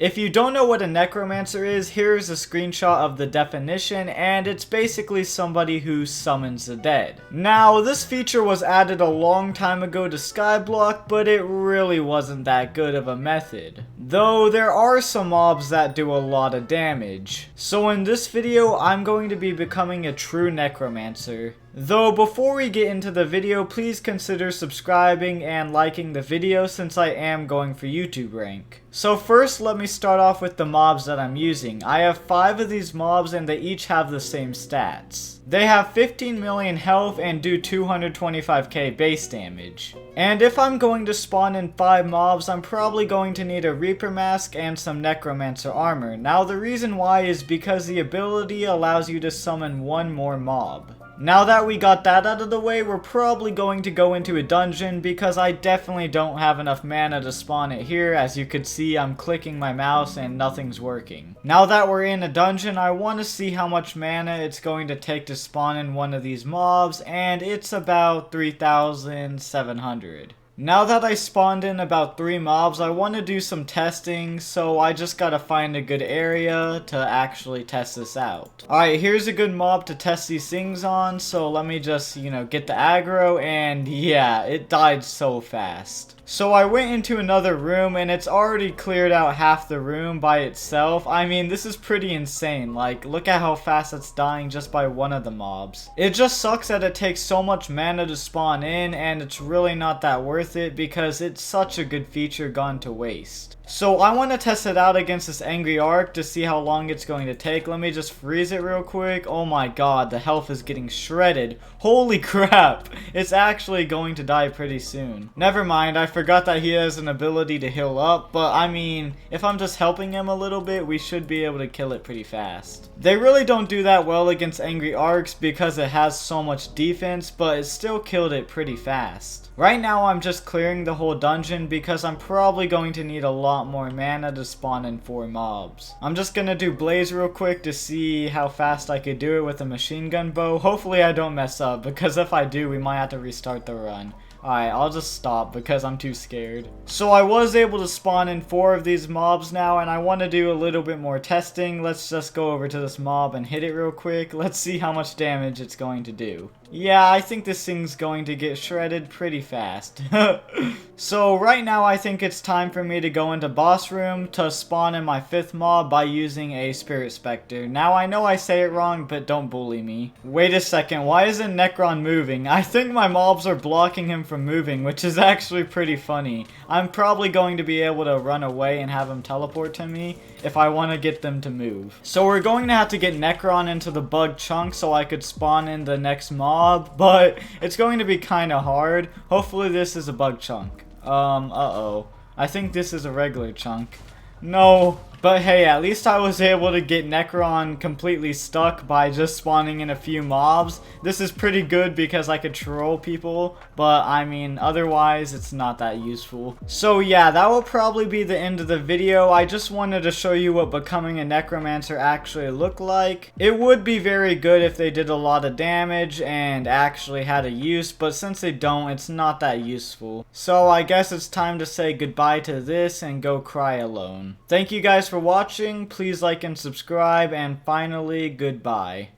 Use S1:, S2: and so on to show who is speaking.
S1: If you don't know what a Necromancer is, here's a screenshot of the definition, and it's basically somebody who summons the dead. Now, this feature was added a long time ago to Skyblock, but it really wasn't that good of a method. Though there are some mobs that do a lot of damage. So in this video, I'm going to be becoming a true Necromancer. Though before we get into the video, please consider subscribing and liking the video since I am going for YouTube rank. So first, let me start off with the mobs that I'm using. I have 5 of these mobs and they each have the same stats. They have 15 million health and do 225k base damage. And if I'm going to spawn in 5 mobs, I'm probably going to need a Reaper Mask and some Necromancer armor. Now the reason why is because the ability allows you to summon 1 more mob. Now that we got that out of the way, we're probably going to go into a dungeon because I definitely don't have enough mana to spawn it here. As you can see, I'm clicking my mouse and nothing's working. Now that we're in a dungeon, I want to see how much mana it's going to take to spawn in one of these mobs, and it's about 3,700. Now that I spawned in about 3 mobs, I want to do some testing, so I just gotta find a good area to actually test this out. Alright, here's a good mob to test these things on, so let me just, get the aggro, and yeah, it died so fast. So I went into another room and it's already cleared out half the room by itself. I mean, this is pretty insane. Like, look at how fast it's dying just by one of the mobs. It just sucks that it takes so much mana to spawn in, and it's really not that worth it because it's such a good feature gone to waste. So I want to test it out against this angry arc to see how long it's going to take. Let me just freeze it real quick. Oh my god, the health is getting shredded. Holy crap, it's actually going to die pretty soon. Never mind, I forgot that he has an ability to heal up, but I mean, if I'm just helping him a little bit, we should be able to kill it pretty fast. They really don't do that well against angry arcs because it has so much defense, but it still killed it pretty fast. Right now I'm just clearing the whole dungeon because I'm probably going to need a lot more mana to spawn in 4 mobs. I'm just gonna do blaze real quick to see how fast I could do it with a machine gun bow. Hopefully I don't mess up, because if I do, we might have to restart the run. Alright, I'll just stop because I'm too scared. So I was able to spawn in 4 of these mobs now, and I want to do a little bit more testing. Let's just go over to this mob and hit it real quick. Let's see how much damage it's going to do. Yeah, I think this thing's going to get shredded pretty fast. So right now I think it's time for me to go into boss room to spawn in my 5th mob by using a Spirit Spectre. Now I know I say it wrong, but don't bully me. Wait a second, why isn't Necron moving? I think my mobs are blocking him from moving, which is actually pretty funny. I'm probably going to be able to run away and have him teleport to me if I want to get them to move. So we're going to have to get Necron into the bug chunk so I could spawn in the next mob, but it's going to be kind of hard. Hopefully this is a bug chunk. Uh-oh. I think this is a regular chunk. No. But hey, at least I was able to get Necron completely stuck by just spawning in a few mobs. This is pretty good because I could troll people, but I mean, otherwise it's not that useful. So yeah, that will probably be the end of the video. I just wanted to show you what becoming a Necromancer actually looked like. It would be very good if they did a lot of damage and actually had a use, but since they don't, it's not that useful. So I guess it's time to say goodbye to this and go cry alone. Thank you guys for watching. Please like and subscribe, and finally, goodbye.